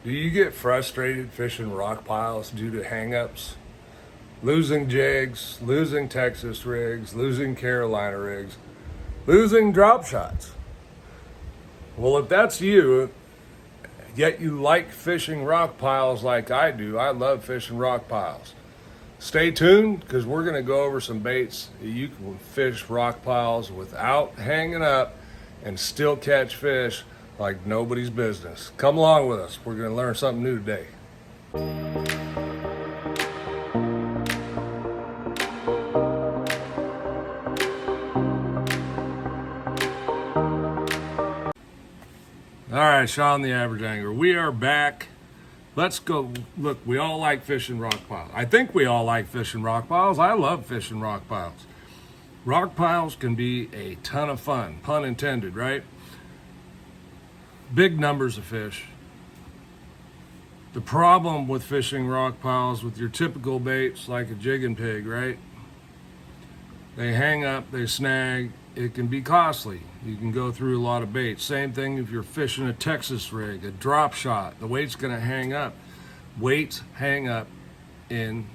Do you get frustrated fishing rock piles due to hangups? Losing jigs, losing Texas rigs, losing Carolina rigs, losing drop shots. Well, if that's you, yet you like fishing rock piles like I do, I love fishing rock piles. Stay tuned, because we're going to go over some baits that you can fish rock piles without hanging up and still catch fish like nobody's business. Come along with us. We're going to learn something new today. All right, Sean the Average Angler, we are back. Let's go. Look, we all like fishing rock piles. I think we all like fishing rock piles. I love fishing rock piles. Rock piles can be a ton of fun, pun intended, right? Big numbers of fish. The problem with fishing rock piles with your typical baits, like a jig and pig, right? They hang up, they snag. It can be costly. You can go through a lot of baits. Same thing if you're fishing a Texas rig, a drop shot. The weight's going to hang up. Weights hang up in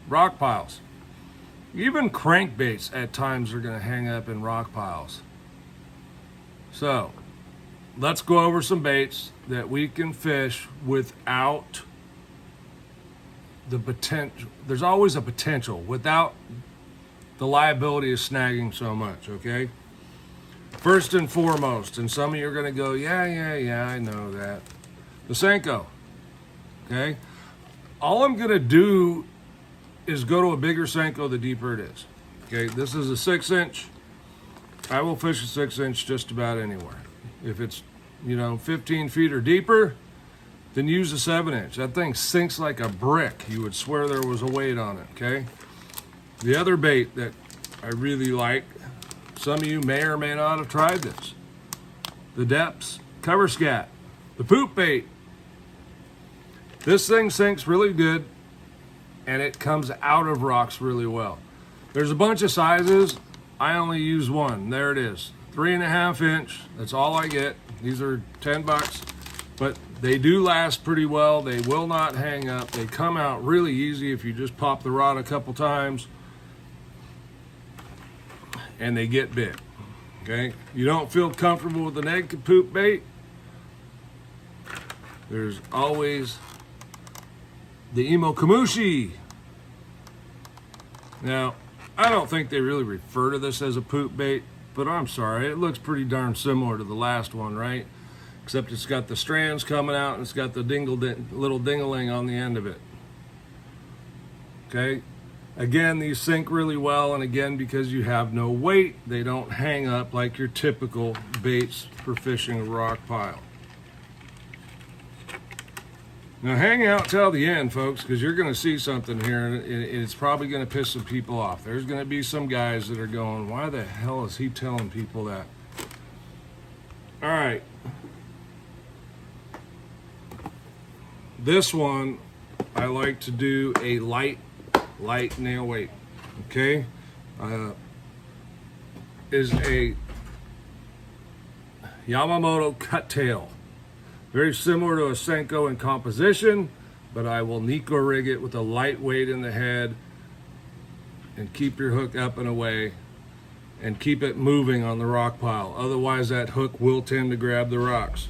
rock piles. Even crankbaits at times are going to hang up in rock piles. So, let's go over some baits that we can fish without the potential. There's always a potential without the liability of snagging so much, okay? First and foremost, and some of you are going to go, yeah, I know that. The Senko, okay? All I'm going to do is go to a bigger Senko the deeper it is. Okay, this is a 6-inch. I will fish a 6-inch just about anywhere. If it's, 15 feet or deeper, then use a 7-inch. That thing sinks like a brick. You would swear there was a weight on it, okay? The other bait that I really like, some of you may or may not have tried this, the Deps cover Scat, the poop bait. This thing sinks really good, and it comes out of rocks really well. There's a bunch of sizes. I only use one. There it is, 3.5 inch. That's all I get. These are $10, but they do last pretty well. They will not hang up. They come out really easy if you just pop the rod a couple times, and they get big. Okay, you don't feel comfortable with the naked poop bait, there's always the Imo Kemushi. Now, I don't think they really refer to this as a poop bait, but I'm sorry, it looks pretty darn similar to the last one, right? Except it's got the strands coming out and it's got the little ding-a-ling on the end of it. Okay, again, these sink really well, and again, because you have no weight, they don't hang up like your typical baits for fishing a rock pile. Now hang out till the end, folks, because you're going to see something here, and it's probably going to piss some people off. There's going to be some guys that are going, why the hell is he telling people that? All right. This one, I like to do a light nail weight, okay? Is a Yamamoto cut tail. Very similar to a Senko in composition, but I will Nico rig it with a light weight in the head and keep your hook up and away and keep it moving on the rock pile. Otherwise, that hook will tend to grab the rocks.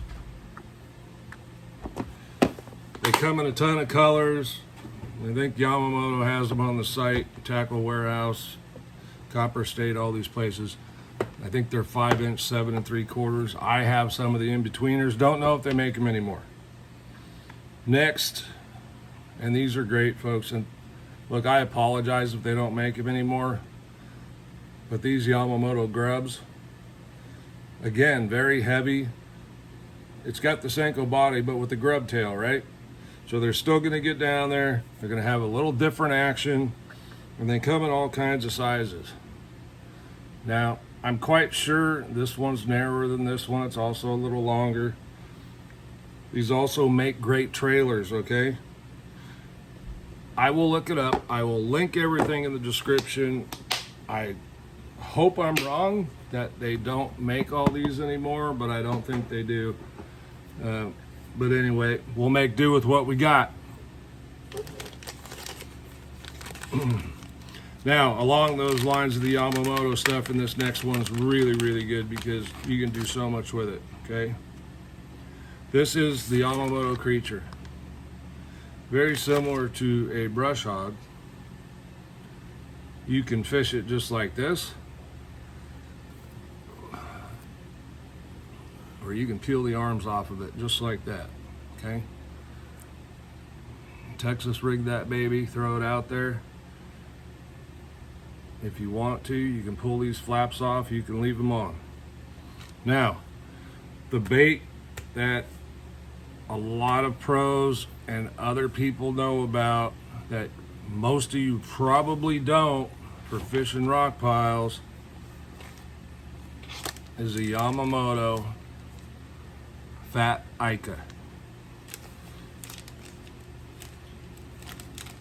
They come in a ton of colors. I think Yamamoto has them on the site, Tackle Warehouse, Copper State, all these places. I think they're 5-inch, 7 3/4. I have some of the in-betweeners. Don't know if they make them anymore. Next, and these are great, folks. And look, I apologize if they don't make them anymore. But these Yamamoto Grubs, again, very heavy. It's got the Senko body, but with the grub tail, right? So they're still going to get down there. They're going to have a little different action, and they come in all kinds of sizes. Now, I'm quite sure this one's narrower than this one. It's also a little longer. These also make great trailers, okay? I will look it up. I will link everything in the description. I hope I'm wrong that they don't make all these anymore, but I don't think they do. But anyway, we'll make do with what we got. Now, along those lines of the Yamamoto stuff, and this next one's really, really good because you can do so much with it, okay? This is the Yamamoto Creature. Very similar to a brush hog. You can fish it just like this, or you can peel the arms off of it just like that, okay? Texas rig that baby, throw it out there. If you want to, you can pull these flaps off, you can leave them on. Now, the bait that a lot of pros and other people know about that most of you probably don't for fishing rock piles is a Yamamoto Fat Ica.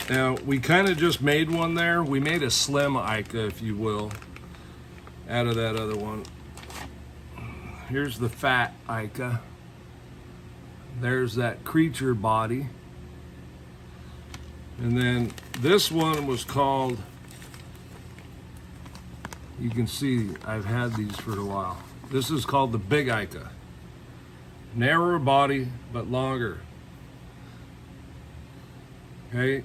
Now, we kind of just made one there. We made a slim Ica, if you will, out of that other one. Here's the Fat Ica. There's that Creature body. And then this one was called, you can see I've had these for a while. This is called the Big Ica. Narrower body, but longer. Okay.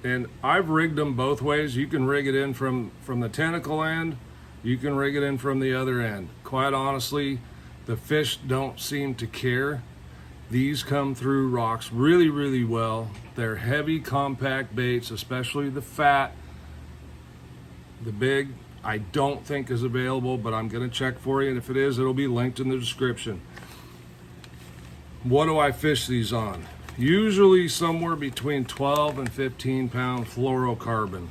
And I've rigged them both ways. You can rig it in from the tentacle end. You can rig it in from the other end. Quite honestly, the fish don't seem to care. These come through rocks really, really well. They're heavy, compact baits, especially the fat. The big, I don't think is available, but I'm gonna check for you. And if it is, it'll be linked in the description. What do I fish these on? Usually somewhere between 12 and 15 pound fluorocarbon.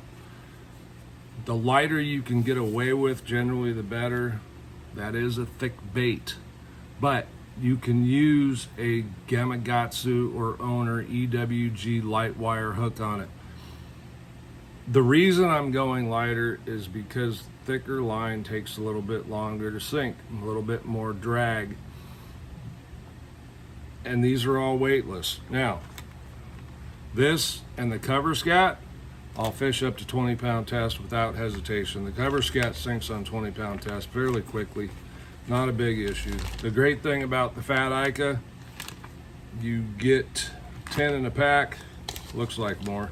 The lighter you can get away with, generally the better. That is a thick bait. But you can use a Gamakatsu or Owner EWG light wire hook on it. The reason I'm going lighter is because thicker line takes a little bit longer to sink, a little bit more drag. And these are all weightless. Now, this and the cover scat, I'll fish up to 20 pound test without hesitation. The cover scat sinks on 20 pound test fairly quickly. Not a big issue. The great thing about the Fat Ica, you get 10 in a pack, looks like more.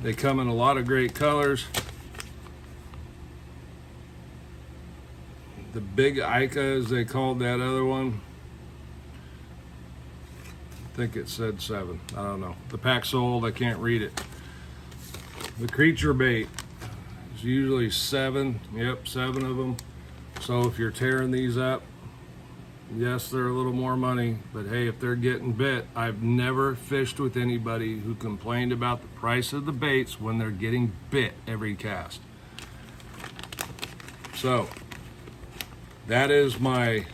They come in a lot of great colors. The Big Ica, as they called that other one, I think it said 7. I don't know. The pack's sold, I can't read it. The Creature bait is usually 7. Yep, 7 of them. So if you're tearing these up, yes, they're a little more money, but hey, if they're getting bit, I've never fished with anybody who complained about the price of the baits when they're getting bit every cast. So, that is my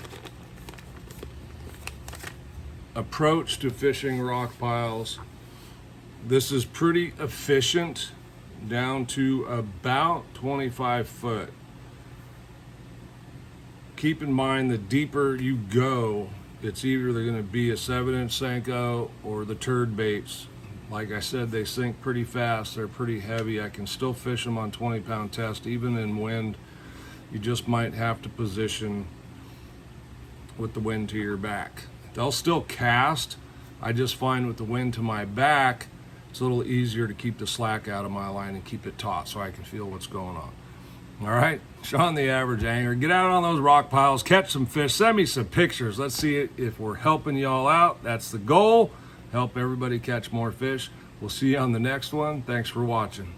approach to fishing rock piles. This is pretty efficient down to about 25 foot. Keep in mind, the deeper you go, it's either going to be a 7-inch Senko or the turd baits. Like I said, they sink pretty fast. They're pretty heavy. I can still fish them on 20 pound test, even in wind. You just might have to position with the wind to your back. They'll still cast. I just find with the wind to my back, it's a little easier to keep the slack out of my line and keep it taut so I can feel what's going on. All right, Sean the Average Angler, get out on those rock piles, catch some fish, send me some pictures. Let's see if we're helping y'all out. That's the goal, help everybody catch more fish. We'll see you on the next one. Thanks for watching.